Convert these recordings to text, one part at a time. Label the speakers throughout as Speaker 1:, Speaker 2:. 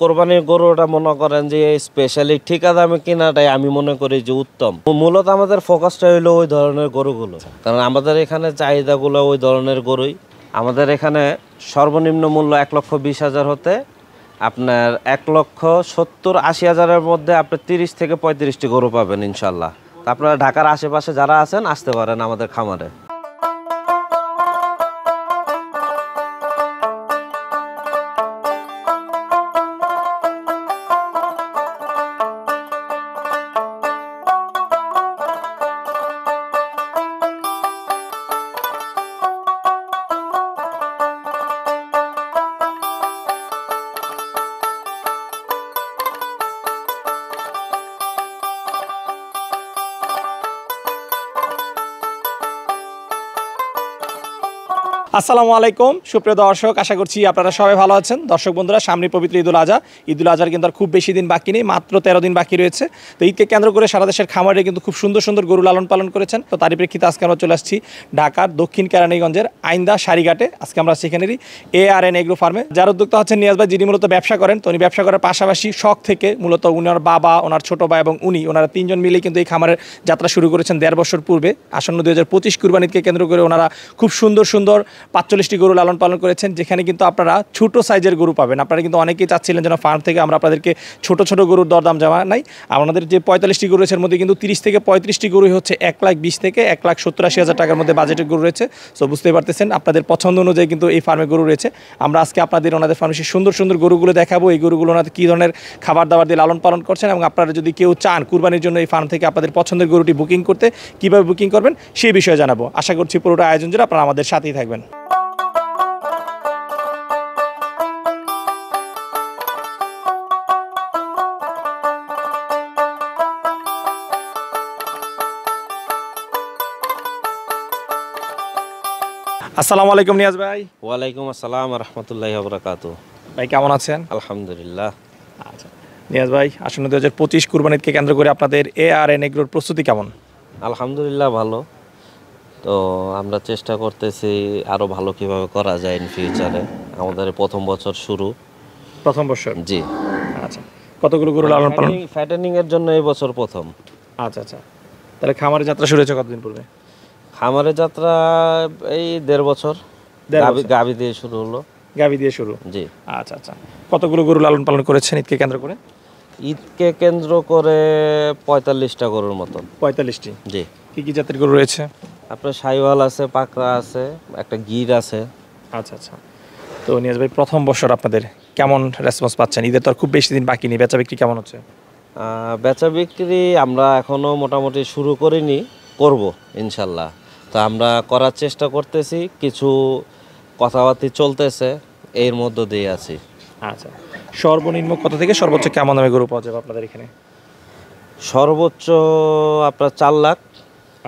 Speaker 1: কোরবানির গরুটা মনে করেন যে স্পেশালি ঠিকা দামে কেনাটাই আমি মনে করি যে উত্তম। মূলত আমাদের ফোকাসটা হলো ওই ধরনের গরুগুলো, কারণ আমাদের এখানে চাহিদাগুলো ওই ধরনের গরুই। আমাদের এখানে সর্বনিম্ন মূল্য 1,20,000 হতে আপনার 1,70,000-80,000-এর মধ্যে আপনি 30 থেকে 35টি গরু পাবেন ইনশাল্লাহ। আপনারা ঢাকার আশেপাশে যারা আছেন আসতে পারেন আমাদের খামারে।
Speaker 2: আসসালামু আলাইকুম সুপ্রিয় দর্শক, আশা করছি আপনারা সবাই ভালো আছেন। দর্শক বন্ধুরা, সামনে পবিত্র ঈদুল আজহা। ঈদুল আজহার কিন্তু আর খুব বেশি দিন বাকি নেই, মাত্র 13 দিন বাকি রয়েছে। তো ঈদকে কেন্দ্র করে সারা দেশের খামারে কিন্তু খুব সুন্দর সুন্দর গরু লালন পালন করেছেন। তো তারই প্রেক্ষিতে আজকে আমরা চলে আসছি ঢাকার দক্ষিণ কেরানীগঞ্জের আইন্দা সারিঘাটে। আজকে আমরা সেখানেরই ARN এগ্রো ফার্মে, যার উদ্যোক্তা হচ্ছেন নিয়াজ ভাই, যিনি মূলত ব্যবসা করেন। তো উনি ব্যবসা করার পাশাপাশি শখ থেকে মূলত ওনার বাবা, ওনার ছোট ভাই এবং ওনারা তিনজন মিলে কিন্তু এই খামারের যাত্রা শুরু করেছেন 1.5 বছর পূর্বে। আসন্ন 2025 কুরবানিকে কেন্দ্র করে ওনারা খুব সুন্দর সুন্দর 45টি গরু লালন পালন করেছেন, যেখানে কিন্তু আপনারা ছোট সাইজের গরু পাবেন। আপনারা কিন্তু অনেকেই চাচ্ছিলেন যেন ফার্ম থেকে আমরা আপনাদেরকে ছোট ছোট গরুর দরদাম জানা নাই। আমাদের যে 45টি গরু রয়েছে এর মধ্যে কিন্তু 30 থেকে 35টি গরু হচ্ছে 1,20,000 থেকে 1,70,80,000 টাকার মধ্যে বাজেটের গরু রয়েছে। সো বুঝতেই পারতেছেন আপনাদের পছন্দ অনুযায়ী কিন্তু এই ফার্মে গরু রয়েছে। আমরা আজকে আপনাদের ওনাদের ফার্মে সুন্দর সুন্দর গরুগুলো দেখাবো। এই গরুগুলো ওনাদের কী ধরনের খাবার দাবার দিয়ে লালন পালন করছেন, এবং আপনারা যদি কেউ চান কুরবানির জন্য এই ফার্ম থেকে আপনাদের পছন্দের গরুটি বুকিং করতে, কীভাবে বুকিং করবেন সেই বিষয়ে জানাবো। আশা করছি পুরোটা আয়োজন জুড়ে আপনারা আমাদের সাথেই থাকবেন। আসসালামু আলাইকুম নিয়াজ ভাই।
Speaker 1: ওয়ালাইকুম আসসালাম রহমতুল্লাহি ওয়া বারাকাতুহু।
Speaker 2: ভাই কেমন আছেন?
Speaker 1: আলহামদুলিল্লাহ।
Speaker 2: আচ্ছা নিয়াজ ভাই, আসন্ন 2025 কুরবানিকে কেন্দ্র করে আপনাদের ARN এগ্রোর প্রস্তুতি কেমন?
Speaker 1: আলহামদুলিল্লাহ ভালো। তো আমরা চেষ্টা করতেছি আরো ভালো কিভাবে করা যায় ইন ফিউচারে। আমাদের প্রথম বছর শুরু।
Speaker 2: প্রথম বছর?
Speaker 1: জি।
Speaker 2: আচ্ছা, কতগুলো গরু লালন পালন?
Speaker 1: ফ্যাটেনিং এর জন্য এই বছর প্রথম।
Speaker 2: আচ্ছা আচ্ছা, তাহলে খামারের যাত্রা শুরু হয়েছে কতদিন পূর্বে?
Speaker 1: খামারের যাত্রা এই 1.5 বছর। গাবি দিয়ে শুরু হলো।
Speaker 2: গাবি দিয়ে শুরু? জি। আচ্ছা আচ্ছা, কতগুলো গরু লালন পালন করেছেন ঈদকে কেন্দ্র করে?
Speaker 1: ঈদকে কেন্দ্র করে 45টা গরুর মতো।
Speaker 2: 45টি?
Speaker 1: জি।
Speaker 2: কি কি জাতের গরু রয়েছে?
Speaker 1: আপনার শাহিওয়াল আছে, পাকড়া আছে, একটা গির আছে।
Speaker 2: আচ্ছা আচ্ছা, তো নিয়াজ ভাই প্রথম বছর আপনাদের কেমন রেসপন্স পাচ্ছেন? ঈদের তো আর খুব বেশি দিন বাকি নেই, বেচা বিক্রি কেমন হচ্ছে?
Speaker 1: বেচা বিক্রি আমরা এখনো মোটামুটি শুরু করিনি, করব ইনশাল্লাহ। তো আমরা করার চেষ্টা করতেছি, কিছু কথাবার্তা চলতেছে, এর মধ্য দিয়ে আছি।
Speaker 2: আচ্ছা, সর্বনিম্ন কত থেকে সর্বোচ্চ কেমন দামে গরু পাওয়া যাবে আপনাদের এখানে?
Speaker 1: সর্বোচ্চ আপনার 4 লাখ।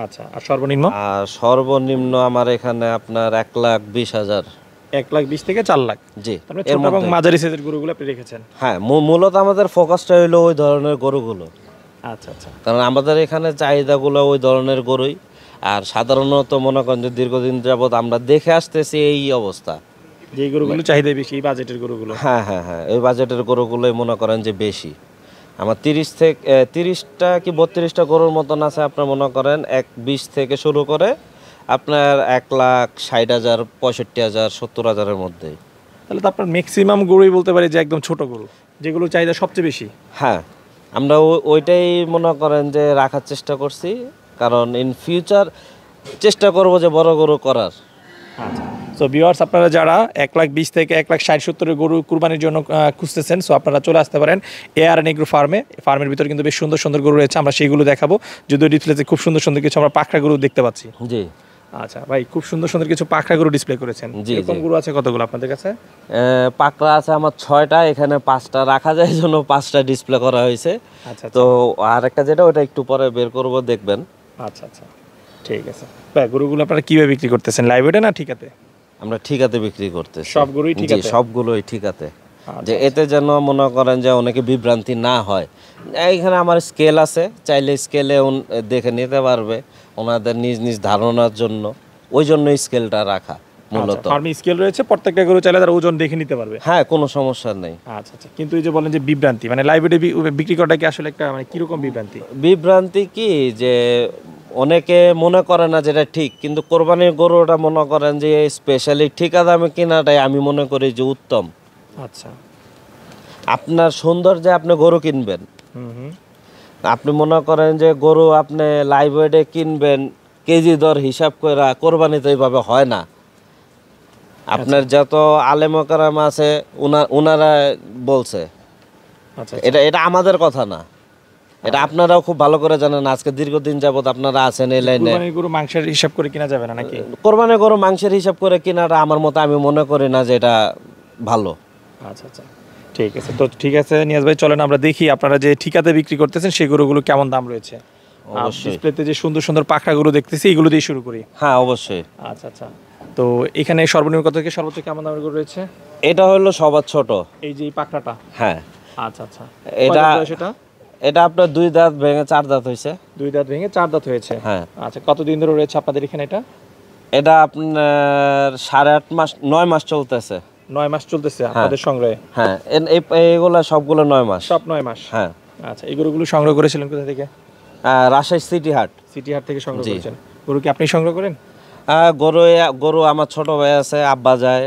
Speaker 2: আচ্ছা, আর সর্বনিম্ন?
Speaker 1: আর সর্বনিম্ন আমার এখানে আপনার 1,20,000।
Speaker 2: 1,20,000 থেকে 4 লাখ?
Speaker 1: জি।
Speaker 2: ছোট এবং মাঝারি সাইজের গরুগুলো আপনি রেখেছেন?
Speaker 1: হ্যাঁ, মূলত আমাদের ফোকাসটা হলো ওই ধরনের গরুগুলো।
Speaker 2: আচ্ছা আচ্ছা,
Speaker 1: কারণ আমাদের এখানে চাহিদাগুলো ওই ধরনের গরুই। আর সাধারণত মনে করেন যে দীর্ঘদিন যাবৎ আমরা দেখে আসতেছি এই অবস্থা,
Speaker 2: যে গরুগুলো চাহিদা বেশি, এই বাজেটের গরুগুলো।
Speaker 1: হ্যাঁ হ্যাঁ হ্যাঁ, এই বাজেটের গরুগুলোই মনে করেন যে বেশি। আমার 30টা কি 32টা গরুর মতন আছে। আপনার মনে করেন 1,20,000 থেকে শুরু করে আপনার 1,60,000, 65,000, 70,000-এর মধ্যেই।
Speaker 2: তাহলে তো আপনার ম্যাক্সিমাম গরুই বলতে পারি যে একদম ছোট গরু, যেগুলো চাহিদা সবচেয়ে বেশি।
Speaker 1: হ্যাঁ, আমরা ওইটাই মনে করেন যে রাখার চেষ্টা করছি, কারণ ইন ফিউচার চেষ্টা করব যে বড় গরু করার।
Speaker 2: আচ্ছা, সো ভিউয়ার্স, আপনারা যারা 1,20,000 থেকে 1,60,70 গরু কুরবানির জন্য খুঁজতেছেন, সো আপনারা চলে আসতে পারেন ARN এগ্রো ফার্মে। ফার্মের ভিতরে কিন্তু বেশ সুন্দর সুন্দর গরু রয়েছে, আমরা সেইগুলো দেখাবো। যদিও ডিসপ্লেতে খুব সুন্দর সুন্দর কিছু আমরা পাকড়া গরু দেখতে পাচ্ছি।
Speaker 1: জি।
Speaker 2: আচ্ছা ভাই, খুব সুন্দর সুন্দর কিছু পাকড়া গরু ডিসপ্লে করেছেন। এরকম গরু আছে কতগুলো আপনাদের কাছে?
Speaker 1: পাকড়া আছে আমার 6টা, এখানে 5টা রাখা যায়, এই জন্য 5টা ডিসপ্লে করা হয়েছে।
Speaker 2: আচ্ছা,
Speaker 1: তো আর একটা যেটা ওটা একটু পরে বের করব, দেখবেন।
Speaker 2: আচ্ছা আচ্ছা, ঠিক আছে ভাই। গরুগুলো আপনারা কিভাবে বিক্রি করতেছেন, লাইভ ওয়েটে না ঠিকাতে?
Speaker 1: আমরা ঠিকাতে বিক্রি করতেছি।
Speaker 2: সবগুলোই ঠিকাতে?
Speaker 1: সবগুলোই ঠিকাতে। যে এতে যেন মনে করেন যে অনেকে বিভ্রান্তি না হয়। এইখানে আমার স্কেল আছে, চাইলে স্কেলে দেখে নিতে পারবে ওনাদের নিজ নিজ ধারণার জন্য, ওই জন্য স্কেলটা রাখা। মূলত।
Speaker 2: ফার্মে স্কেল রয়েছে, প্রত্যেকটা গরু চাইলে তার ওজন দেখে নিতে পারবে।
Speaker 1: হ্যাঁ, কোনো সমস্যা নেই।
Speaker 2: আচ্ছা আচ্ছা, কিন্তু এই যে বলেন যে বিভ্রান্তি, মানে লাইভ ওয়েটে বিক্রি করাটা কি আসলে একটা মানে কিরকম বিভ্রান্তি?
Speaker 1: বিভ্রান্তি কি যে অনেকে মনে করে না যেটা ঠিক, কিন্তু কোরবানির গরুটা মনে করেন যে স্পেশালি ঠিকা দামে কেনাটাই আমি মনে করি যে উত্তম।
Speaker 2: আচ্ছা।
Speaker 1: আপনার সৌন্দর্যে আপনি গরু কিনবেন,
Speaker 2: হুম।
Speaker 1: আপনি মনে করেন যে গরু আপনি লাইভ ওয়েটে কিনবেন কেজি দর হিসাব করে, কোরবানিতে এইভাবে হয় না। আপনার যত আলেমকারাম আছে ওনারা বলছে,
Speaker 2: আচ্ছা।
Speaker 1: এটা আমাদের কথা না, এটা আপনারাও খুব ভালো করে জানেন। আজকে দীর্ঘদিন যাবত আপনারা আছেন এই লাইনে।
Speaker 2: কোরবানির গরু মাংসের হিসাব করে কিনা যাবে না নাকি?
Speaker 1: কোরবানির গরু মাংসের হিসাব করে কেনাটা আমার মতে আমি মনে করি না যে এটা ভালো।
Speaker 2: আচ্ছা আচ্ছা, ঠিক আছে। তো ঠিক আছে নিয়াজ ভাই, চলেন আমরা দেখি আপনারা যে ঠিকাতে বিক্রি করতেছেন সেই গরুগুলো কেমন দাম রয়েছে।
Speaker 1: অবশ্যই।
Speaker 2: ডিসপ্লেতে যে সুন্দর সুন্দর পাখা গরু দেখতেছি, এগুলো দিয়ে শুরু করি।
Speaker 1: হ্যাঁ, অবশ্যই।
Speaker 2: আচ্ছা আচ্ছা, তো এখানে সর্বনিম্ন কত থেকে সর্বোচ্চ কেমন দামের গরু রয়েছে?
Speaker 1: এটা হলো সবার ছোট।
Speaker 2: এই যে এই পাখরাটা?
Speaker 1: হ্যাঁ।
Speaker 2: আচ্ছা আচ্ছা,
Speaker 1: এটা
Speaker 2: সেটা
Speaker 1: এটা আপনার 2 দাঁত ভেঙে 4 দাঁত হয়েছে।
Speaker 2: 2 দাঁত ভেঙে 4 দাঁত হয়েছে।
Speaker 1: হ্যাঁ।
Speaker 2: আচ্ছা, কতদিন ধরে রয়েছে আপনাদের এখানে এটা?
Speaker 1: এটা আপনার 8.5 মাস 9 মাস চলতেছে।
Speaker 2: 9 মাস চলতেছে আপনাদের সংগ্রহে?
Speaker 1: হ্যাঁ, এইগুলা সবগুলো 9 মাস।
Speaker 2: সব 9 মাস?
Speaker 1: হ্যাঁ।
Speaker 2: আচ্ছা, এই গরুগুলো সংগ্রহ করেছিলেন কোথা থেকে?
Speaker 1: রাজশাহী সিটি হাট।
Speaker 2: সিটি হাট থেকে সংগ্রহ করেছেন? গরু কি আপনি সংগ্রহ করেন?
Speaker 1: গরু আমার ছোট ভাই আছে, আব্বা যায়।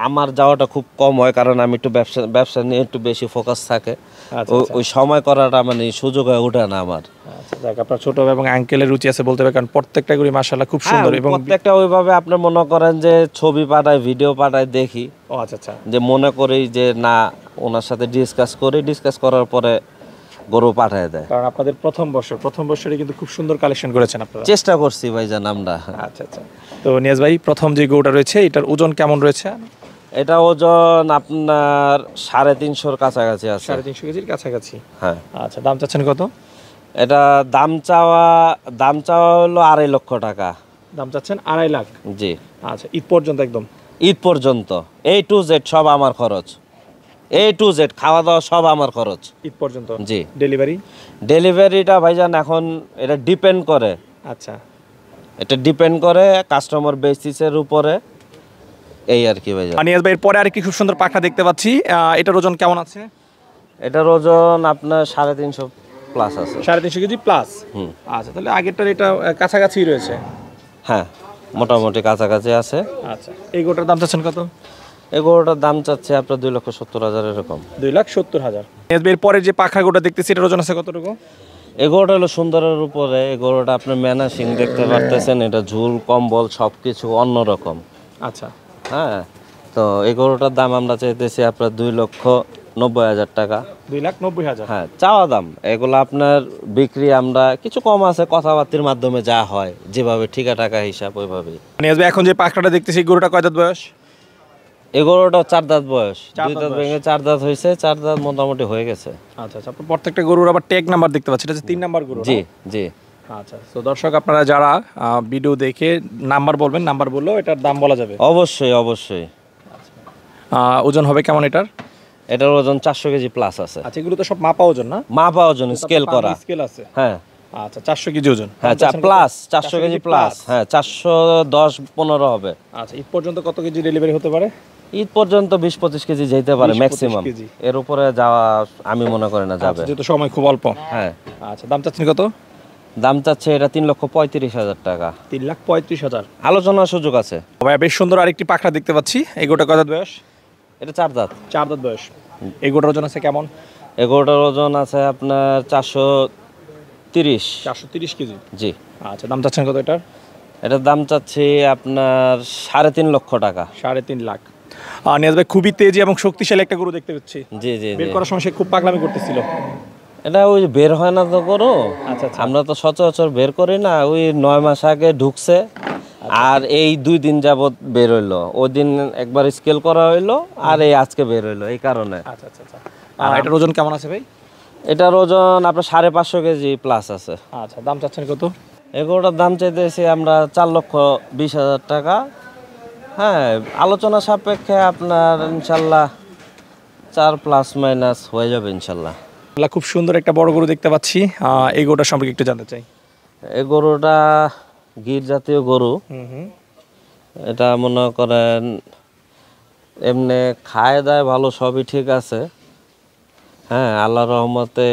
Speaker 1: আমার যাওয়াটা খুব কম হয়, কারণ আমি একটু ব্যবসা নিয়ে একটু বেশি ফোকাস থাকে। ওই সময় করাটা মানে সুযোগ হয়ে ওঠে না আমার।
Speaker 2: আচ্ছা, যাক, আপনার ছোট ভাই এবং আঙ্কেলের রুচি আছে বলতে হবে, কারণ প্রত্যেকটা গরু মাশাআল্লাহ খুব সুন্দর। এবং
Speaker 1: প্রত্যেকটা ওইভাবে আপনি মনে করেন যে ছবি পাঠায়, ভিডিও পাঠায়, দেখি।
Speaker 2: ও আচ্ছা আচ্ছা,
Speaker 1: যে মনে করি যে না, ওনার সাথে ডিসকাস করার পরে গরু পাঠায় দেয়।
Speaker 2: কারণ আপনাদের প্রথম বছরে কিন্তু খুব সুন্দর কালেকশন করেছেন আপনারা।
Speaker 1: চেষ্টা করছি ভাইজান আমরা।
Speaker 2: আচ্ছা আচ্ছা, তো নিয়াজ ভাই, প্রথম যে গরুটা রয়েছে এটার ওজন কেমন রয়েছে?
Speaker 1: এটা ওজন আপনার 350-র কাছাকাছি আছে।
Speaker 2: 350 কেজির কাছাকাছি?
Speaker 1: হ্যাঁ।
Speaker 2: আচ্ছা, দাম চাচ্ছেন কত?
Speaker 1: এটা দাম চাওয়া হলো 2.5 লক্ষ টাকা।
Speaker 2: দাম চাচ্ছেন 2.5 লাখ?
Speaker 1: জি।
Speaker 2: আচ্ছা, ঈদ পর্যন্ত? একদম
Speaker 1: ঈদ পর্যন্ত A to Z সব আমার খরচ। A to Z খাওয়া দাওয়া সব আমার খরচ
Speaker 2: ঈদ পর্যন্ত?
Speaker 1: জি।
Speaker 2: ডেলিভারিটা
Speaker 1: ভাইজান এখন এটা ডিপেন্ড করে।
Speaker 2: আচ্ছা,
Speaker 1: এটা ডিপেন্ড করে কাস্টমার বেসিসের উপরে, এই আর কি ভাইজান।
Speaker 2: নিয়াজ ভাই, পরে আরেকটি খুব সুন্দর পাখা দেখতে পাচ্ছি, এটার ওজন কেমন আছে?
Speaker 1: এটার ওজন আপনার 350 প্লাস আছে।
Speaker 2: 350 কেজি প্লাস? আচ্ছা, তাহলে আগেরটার এটা কাছাকাছি রয়েছে?
Speaker 1: হ্যাঁ, মোটামুটি কাছাকাছি আছে।
Speaker 2: আচ্ছা, এই গোটার দাম চাচ্ছেন কত?
Speaker 1: এই গরুটার দাম চাচ্ছে আপনার 2,70,000 এরকম।
Speaker 2: 2,70,000। এর পরে যে পাখা গোটা দেখতেছি এটার ওজন আছে কতটুকু?
Speaker 1: এই গরুটা হলো সুন্দরের উপরে। এই গরুটা আপনার ম্যানাসিং দেখতে পারতেছেন, এটা ঝুল কম্বল সবকিছু অন্যরকম।
Speaker 2: আচ্ছা।
Speaker 1: হ্যাঁ, তো এই গরুটার দাম আমরা চাইতেছি আপনার 2,90,000 টাকা।
Speaker 2: 2,90,000?
Speaker 1: হ্যাঁ, চাওয়া দাম। এগুলো আপনার বিক্রি আমরা কিছু কম আছে, কথাবার্তার মাধ্যমে যা হয়, যেভাবে ঠিকা টাকা হিসাব ওইভাবেই।
Speaker 2: নিয়াজ ভাই, এখন যে পাখাটা দেখতেছি গরুটা কয় দাঁত বয়স?
Speaker 1: এই গরুটা 4 দাঁত বয়স।
Speaker 2: 4
Speaker 1: 2
Speaker 2: দাঁত
Speaker 1: দাঁত
Speaker 2: বয়স।
Speaker 1: ভেঙে 4 দাঁত হয়েছে, 4 দাঁত মোটামুটি হয়ে গেছে।
Speaker 2: আচ্ছা আচ্ছা, প্রত্যেকটা গরুর আবার ট্যাগ নাম্বার দেখতে পাচ্ছি, এটা হচ্ছে 3 নাম্বার গরু?
Speaker 1: জি জি।
Speaker 2: আচ্ছা, তো দর্শক আপনারা যারা ভিডিও দেখে নাম্বার বলবেন, নাম্বার বললেও এটার দাম বলা যাবে?
Speaker 1: অবশ্যই অবশ্যই।
Speaker 2: ওজন হবে কেমন এটার?
Speaker 1: এটার ওজন 400 কেজি প্লাস আছে।
Speaker 2: আচ্ছা, এগুলো তো সব মাপা ওজন না?
Speaker 1: মাপা ওজন, স্কেল করা।
Speaker 2: স্কেল আছে?
Speaker 1: হ্যাঁ।
Speaker 2: আচ্ছা, 400 কেজি ওজন?
Speaker 1: হ্যাঁ, প্লাস 400 কেজি প্লাস। হ্যাঁ, 410-15 হবে।
Speaker 2: আচ্ছা, ঈদ পর্যন্ত কত কেজি ডেলিভারি হতে পারে?
Speaker 1: ঈদ পর্যন্ত 20-25 কেজি যেতে পারে
Speaker 2: 20-25
Speaker 1: ম্যাক্সিমাম।
Speaker 2: কেজি।
Speaker 1: এর উপরে যাওয়া আমি মনে করি না যাবে।
Speaker 2: যেহেতু সময় খুব অল্প।
Speaker 1: হ্যাঁ।
Speaker 2: আচ্ছা, দাম চাচ্ছেন কত?
Speaker 1: দাম চাচ্ছে এটা 3,35,000 টাকা।
Speaker 2: 3,35,000?
Speaker 1: আলোচনার সুযোগ আছে।
Speaker 2: ভাইয়া, বেশ সুন্দর আরেকটি পাখা দেখতে পাচ্ছি, এই গোটা কয় দাঁত বয়স?
Speaker 1: এটা 4 দাঁত।
Speaker 2: 4 দাঁত বয়স। এই গোটার ওজন আছে কেমন?
Speaker 1: এগুলোটার ওজন আছে আপনার 430।
Speaker 2: 430 কেজি?
Speaker 1: জি।
Speaker 2: আচ্ছা, দাম চাচ্ছেন কত এটার?
Speaker 1: এটার দাম চাচ্ছি আপনার 3.5 লক্ষ টাকা।
Speaker 2: 3.5 লাখ। নিয়াজ ভাই, খুবই তেজি এবং শক্তিশালী একটা গরু দেখতে পাচ্ছি।
Speaker 1: জি জি।
Speaker 2: বের করার সময় সে খুব পাগলামি করতেছিল।
Speaker 1: এটা ওই বের হয় না তো গরু।
Speaker 2: আচ্ছা আচ্ছা।
Speaker 1: আমরা তো সচরাচর বের করি না, ওই 9 মাস আগে ঢুকছে, আর এই 2 দিন যাবত বের হইলো। ওই দিন একবার স্কেল করা হইলো, আর এই আজকে বের হইলো, এই কারণে।
Speaker 2: আচ্ছা আচ্ছা আচ্ছা। এটার ওজন কেমন আছে ভাই?
Speaker 1: এটার ওজন আপনার 550 কেজি প্লাস আছে।
Speaker 2: আচ্ছা, দাম চাচ্ছেন কত?
Speaker 1: এগুলোটার দাম চাইতেছি আমরা 4,20,000 টাকা। হ্যাঁ, আলোচনা সাপেক্ষে আপনার ইনশাল্লাহ 4 প্লাস মাইনাস হয়ে যাবে ইনশাল্লাহ।
Speaker 2: খুব সুন্দর একটা বড় গরু দেখতে পাচ্ছি, এই গরুটা সম্পর্কে একটু জানতে চাই।
Speaker 1: এই গরুটা গির জাতীয় গরু। এটা মনে করেন এমনি খায় দায় ভালো, সবই ঠিক আছে। হ্যাঁ, আল্লাহর রহমতে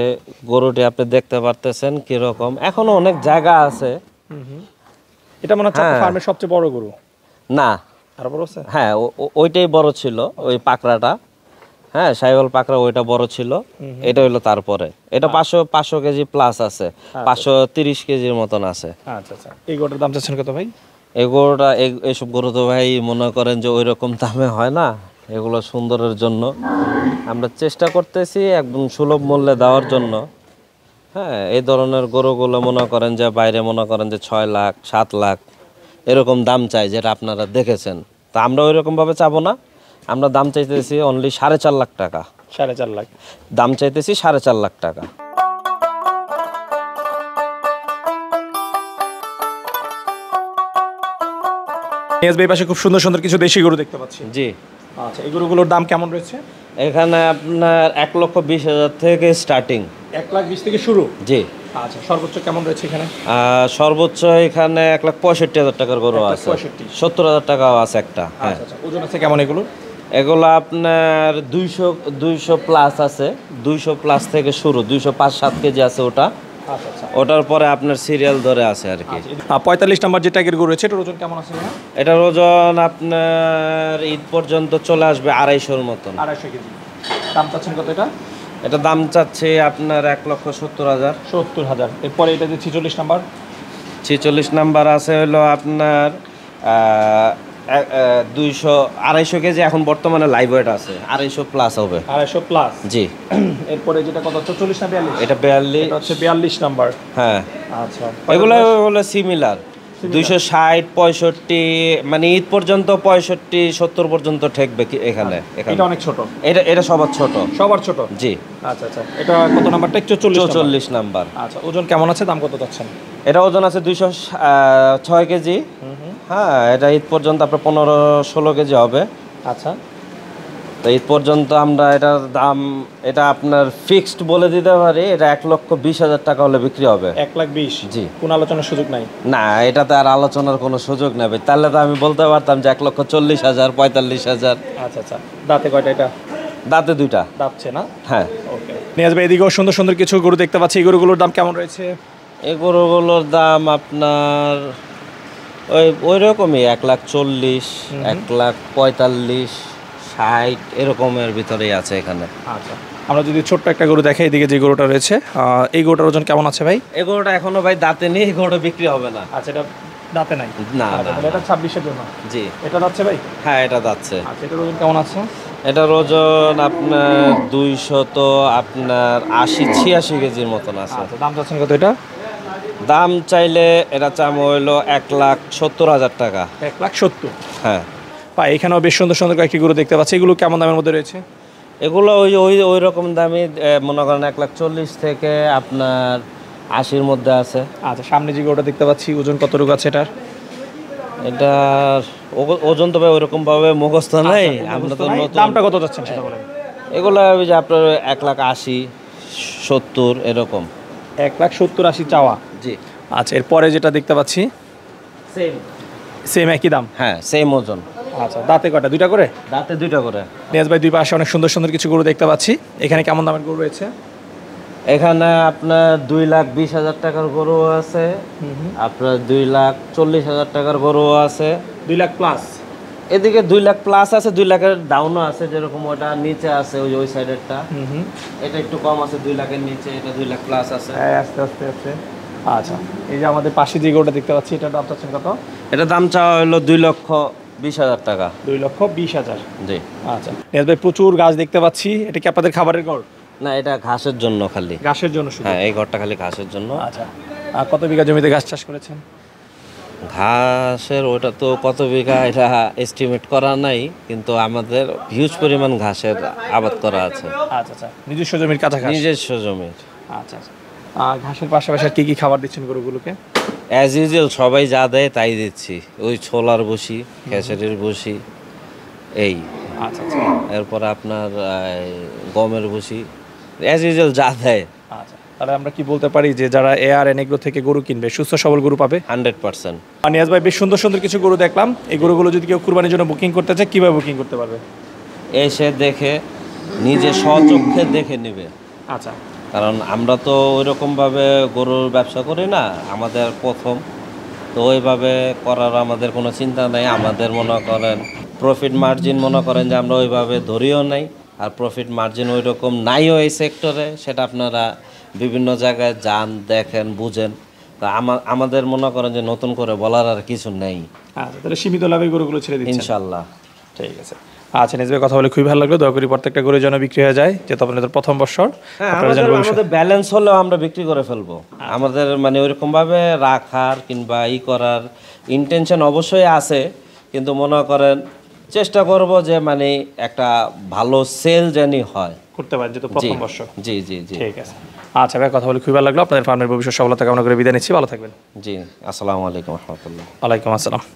Speaker 1: গরুটি আপনি দেখতে পারতেছেন কিরকম, এখনো অনেক জায়গা আছে।
Speaker 2: এটা মনে হচ্ছে আপনার
Speaker 1: হ্যাঁ।
Speaker 2: ফার্মের সবচেয়ে বড় গরু।
Speaker 1: না,
Speaker 2: আরো বড় আছে?
Speaker 1: হ্যাঁ ওইটাই বড় ছিল, ওই পাকড়াটা। হ্যাঁ, সাইওয়াল পাকড়া ওইটা বড় ছিল, এটা হইলো তারপরে। এটা 500 কেজি প্লাস আছে, 530 কেজির মতন আছে।
Speaker 2: আচ্ছা আচ্ছা, এই গরুটার দাম চাচ্ছেন কত ভাই?
Speaker 1: এই গরুটা এইসব গরু তো ভাই মনে করেন যে ওই রকম দামে হয় না, এগুলো সুন্দরের জন্য আমরা চেষ্টা করতেছি একদম সুলভ মূল্যে দেওয়ার জন্য। হ্যাঁ, এই ধরনের গরুগুলো মনে করেন যে বাইরে মনে করেন যে 6 লাখ 7 লাখ এরকম দাম চাই, যেটা আপনারা দেখেছেন। তা আমরা ওই রকমভাবে চাবো না, আমরা দাম চাইতেছি অনলি 4.5 লাখ টাকা।
Speaker 2: 4.5 লাখ
Speaker 1: দাম চাইতেছি 4.5 লাখ টাকা।
Speaker 2: নিয়াজ ভাই পাশে খুব সুন্দর সুন্দর কিছু দেশি গরু দেখতে পাচ্ছি।
Speaker 1: জি,
Speaker 2: আচ্ছা, এই গরুগুলোর দাম কেমন রয়েছে?
Speaker 1: এখানে আপনার 1,20,000 থেকে স্টার্টিং।
Speaker 2: 1,20,000 থেকে শুরু?
Speaker 1: জি।
Speaker 2: আচ্ছা, সর্বোচ্চ কেমন রয়েছে এখানে?
Speaker 1: সর্বোচ্চ এখানে 1,65,000 টাকার গরু আছে,
Speaker 2: 1,65,000
Speaker 1: 70,000 টাকাও আছে একটা। হ্যাঁ,
Speaker 2: আচ্ছা আচ্ছা, ওজন আছে কেমন এগুলো?
Speaker 1: এগুলো আপনার 200 প্লাস আছে, 200 প্লাস থেকে শুরু, 205-7 কেজি আছে ওটা।
Speaker 2: আচ্ছা আচ্ছা,
Speaker 1: ওটার পরে আপনার সিরিয়াল ধরে আছে আর কি।
Speaker 2: 45 নাম্বার যে ট্যাগের গরু রয়েছে, এটার ওজন কেমন আছে ভাইয়া?
Speaker 1: এটার ওজন আপনার ঈদ পর্যন্ত চলে আসবে 250-র মতন।
Speaker 2: 250 কেজি। দাম চাচ্ছেন কত এটা?
Speaker 1: এটা দাম চাচ্ছে আপনার 1,70,000।
Speaker 2: 70,000। এরপরে এটা যে 46 নাম্বার।
Speaker 1: 46 নাম্বার আছে হলো আপনার 200-250 কেজি এখন বর্তমানে লাইভ ওয়েট আছে, 250 প্লাস হবে।
Speaker 2: 250 প্লাস?
Speaker 1: জি।
Speaker 2: এরপরে যেটা কত, 44 না 42?
Speaker 1: এটা 42।
Speaker 2: এটা হচ্ছে 42 নাম্বার।
Speaker 1: হ্যাঁ,
Speaker 2: আচ্ছা,
Speaker 1: এগুলো হলো সিমিলার, 260 65, মানে ঈদ পর্যন্ত 65-70 পর্যন্ত ঠেকবে এখানে।
Speaker 2: এটা অনেক ছোট?
Speaker 1: এটা সবার ছোট।
Speaker 2: সবার ছোট?
Speaker 1: জি।
Speaker 2: আচ্ছা আচ্ছা, এটা কত নাম্বারটা?
Speaker 1: 44 নাম্বার।
Speaker 2: আচ্ছা, ওজন কেমন আছে, দাম কত চাচ্ছেন?
Speaker 1: এটা ওজন আছে 206 কেজি। হ্যাঁ, এটা ঈদ পর্যন্ত আপনার 15-16 কেজি হবে।
Speaker 2: আচ্ছা,
Speaker 1: তো ঈদ পর্যন্ত আমরা এটার দাম, এটা আপনার ফিক্সড বলে দিতে পারি, এটা 1,20,000 টাকা হলে বিক্রি হবে।
Speaker 2: 1,20,000?
Speaker 1: জি।
Speaker 2: কোন আলোচনার সুযোগ নাই?
Speaker 1: না, এটাতে আর আলোচনার কোনো সুযোগ নেই, তাহলে তো আমি বলতে পারতাম যে 1,40,000 45,000।
Speaker 2: আচ্ছা আচ্ছা, দাঁতে কয়টা এটা?
Speaker 1: দাঁতে 2টা।
Speaker 2: দাঁতছে না?
Speaker 1: হ্যাঁ।
Speaker 2: ওকে। নিয়াজ ভাই, এদিকেও সুন্দর সুন্দর কিছু গরু দেখতে পাচ্ছি, এই গরুগুলোর দাম কেমন রয়েছে?
Speaker 1: এই গরুগুলোর দাম আপনার ওই রকমই 1,40,000 1,45,000 60 এরকমের ভিতরেই আছে এখানে।
Speaker 2: আচ্ছা, আমরা যদি ছোট্ট একটা গরু দেখাই, এদিকে যে গরুটা রয়েছে, এই গরুটার ওজন কেমন আছে ভাই?
Speaker 1: এই গরুটা এখনো ভাই দাঁতে নেই, এই গরুটা বিক্রি হবে না।
Speaker 2: আচ্ছা, এটা দাঁতে নাই?
Speaker 1: না,
Speaker 2: আচ্ছা,
Speaker 1: না।
Speaker 2: তাহলে এটা 26-এর জন্য?
Speaker 1: জি।
Speaker 2: এটা যাচ্ছে ভাই?
Speaker 1: হ্যাঁ, এটা যাচ্ছে।
Speaker 2: আচ্ছা, এটার ওজন কেমন আছে?
Speaker 1: এটার ওজন আপনার 200 তো আপনার 80-86 কেজির মতন আছে।
Speaker 2: আচ্ছা, দাম যাচ্ছেন কত এটা?
Speaker 1: দাম চাইলে এটা চাম হইলো 1,70,000 টাকা।
Speaker 2: 1,70,000?
Speaker 1: হ্যাঁ।
Speaker 2: ভাই, এখানেও বেশ সুন্দর সুন্দর কয়েকটি গরু দেখতে পাচ্ছি, এগুলো কেমন দামের মধ্যে রয়েছে?
Speaker 1: এগুলো ওই ওই ওই রকম দামি, মনে করেন 1,40,000 থেকে আপনার 80-র মধ্যে আছে।
Speaker 2: আচ্ছা, সামনে যে গরুটা দেখতে পাচ্ছি, ওজন কতটুকু আছে এটার?
Speaker 1: এটার ওজন তো ভাই ওইরকম ভাবে মুখস্থ নাই, আমরা তো নতুন।
Speaker 2: দামটা কত যাচ্ছেন সেটা বলেন?
Speaker 1: এগুলো ওই যে আপনার 1,80,000 70 এরকম।
Speaker 2: 1,70,000-80 চাওয়া?
Speaker 1: জি।
Speaker 2: আচ্ছা, এরপরে যেটা দেখতে পাচ্ছি, সেম একই দাম?
Speaker 1: হ্যাঁ, সেম ওজন।
Speaker 2: আচ্ছা, দাঁতে কয়টা? 2টা করে?
Speaker 1: দাঁতে 2টা করে।
Speaker 2: নিয়াজ ভাই, দুই পাশে অনেক সুন্দর সুন্দর কিছু গরু দেখতে পাচ্ছি, এখানে কেমন দামের গরু রয়েছে?
Speaker 1: এখানে আপনার 2,20,000 টাকার গরু আছে, আপনার 2,40,000 টাকার গরু আছে।
Speaker 2: 2 লাখ প্লাস?
Speaker 1: এদিকে 2 লাখ প্লাস আছে, 2 লাখের ডাউনও আছে, যেরকম ওটা নিচে আছে ওই সাইডেরটা। এটা একটু কম আছে 2 লাখের নিচে, এটা 2 লাখ প্লাস আছে।
Speaker 2: আস্তে আস্তে আছে। আচ্ছা, এই যে আমাদের পাশে যে গরুটা দেখতে পাচ্ছি, এটার দাম চাচ্ছেন কত?
Speaker 1: এটা দাম চাওয়া হলো 2,20,000 টাকা।
Speaker 2: 2,20,000?
Speaker 1: জি।
Speaker 2: আচ্ছা, নিয়াজ ভাই, প্রচুর গাছ দেখতে পাচ্ছি, এটা কি আপনাদের খাবারের ঘর?
Speaker 1: না, এটা ঘাসের জন্য খালি।
Speaker 2: ঘাসের জন্য শুধু?
Speaker 1: হ্যাঁ, এই ঘরটা খালি ঘাসের জন্য।
Speaker 2: আচ্ছা, আর কত বিঘা জমিতে ঘাস চাষ করেছেন?
Speaker 1: ঘাসের ওটা তো কত বিঘা এটা এস্টিমেট করা নাই, কিন্তু আমাদের হিউজ পরিমাণ ঘাসের আবাদ করা আছে।
Speaker 2: আচ্ছা আচ্ছা, নিজস্ব জমির কাছাকাছি?
Speaker 1: নিজস্ব জমির।
Speaker 2: আচ্ছা আচ্ছা, আর ঘাসের পাশাপাশি আর কি কি খাবার দিচ্ছেন গরুগুলোকে?
Speaker 1: অ্যাজ ইউজুয়াল সবাই যা দেয় তাই দিচ্ছি, ওই ছোলার বসি, খেসারির বসি, এই।
Speaker 2: আচ্ছা আচ্ছা,
Speaker 1: এরপর আপনার গমের বসি, অ্যাজ ইউজুয়াল যা দেয়।
Speaker 2: আচ্ছা, তাহলে আমরা কি বলতে পারি যে যারা ARN এগ্রো থেকে গরু কিনবে সুস্থ সবল গরু পাবে?
Speaker 1: 100%।
Speaker 2: নিয়াজ ভাই, বেশ সুন্দর সুন্দর কিছু গরু দেখলাম। এই গরুগুলো যদি কেউ কুরবানির জন্য বুকিং করতে চায় কিভাবে বুকিং করতে পারবে?
Speaker 1: এসে দেখে নিজে স্বচক্ষে দেখে নেবে।
Speaker 2: আচ্ছা,
Speaker 1: কারণ আমরা তো ওইরকমভাবে গরুর ব্যবসা করি না, আমাদের প্রথম তো ওইভাবে করার আমাদের কোনো চিন্তা নেই। আমাদের মনে করেন প্রফিট মার্জিন মনে করেন যে আমরা ওইভাবে ধরিও নাই, আর প্রফিট মার্জিন ওই রকম নাইও এই সেক্টরে। সেটা আপনারা বিভিন্ন জায়গায় যান, দেখেন, বুঝেন। তা আমাদের মনে করেন যে নতুন করে বলার আর কিছু নেই।
Speaker 2: আচ্ছা, তাহলে সীমিত লাভে গরুগুলো ছেড়ে দিচ্ছেন
Speaker 1: ইনশাল্লাহ।
Speaker 2: ঠিক আছে। আচ্ছা নিয়াজ ভাই, কথা বলে খুবই ভালো লাগলো। দয়া করি প্রত্যেকটা গরু যেন বিক্রি হয়ে যায়, যেহেতু আপনাদের প্রথম বছর।
Speaker 1: আমাদের ব্যালেন্স হলেও আমরা বিক্রি করে ফেলবো। আমাদের মানে ওইরকম ভাবে রাখার কিংবা করার ইন্টেনশন অবশ্যই আছে, কিন্তু মনে করেন চেষ্টা করব যে মানে একটা ভালো সেল জানি হয়
Speaker 2: করতে পারেন, যেহেতু প্রথম বছর।
Speaker 1: জি জি জি।
Speaker 2: ঠিক আছে। আচ্ছা ভাই, কথা বলে খুবই ভালো লাগলো। আপনাদের ফার্মের ভবিষ্যৎ সফলতা কামনা করে বিদায় নিচ্ছি। ভালো থাকবেন।
Speaker 1: জি, আসসালামু আলাইকুম রহমতুল্লাহ।
Speaker 2: ওয়ালাইকুম আসসালাম।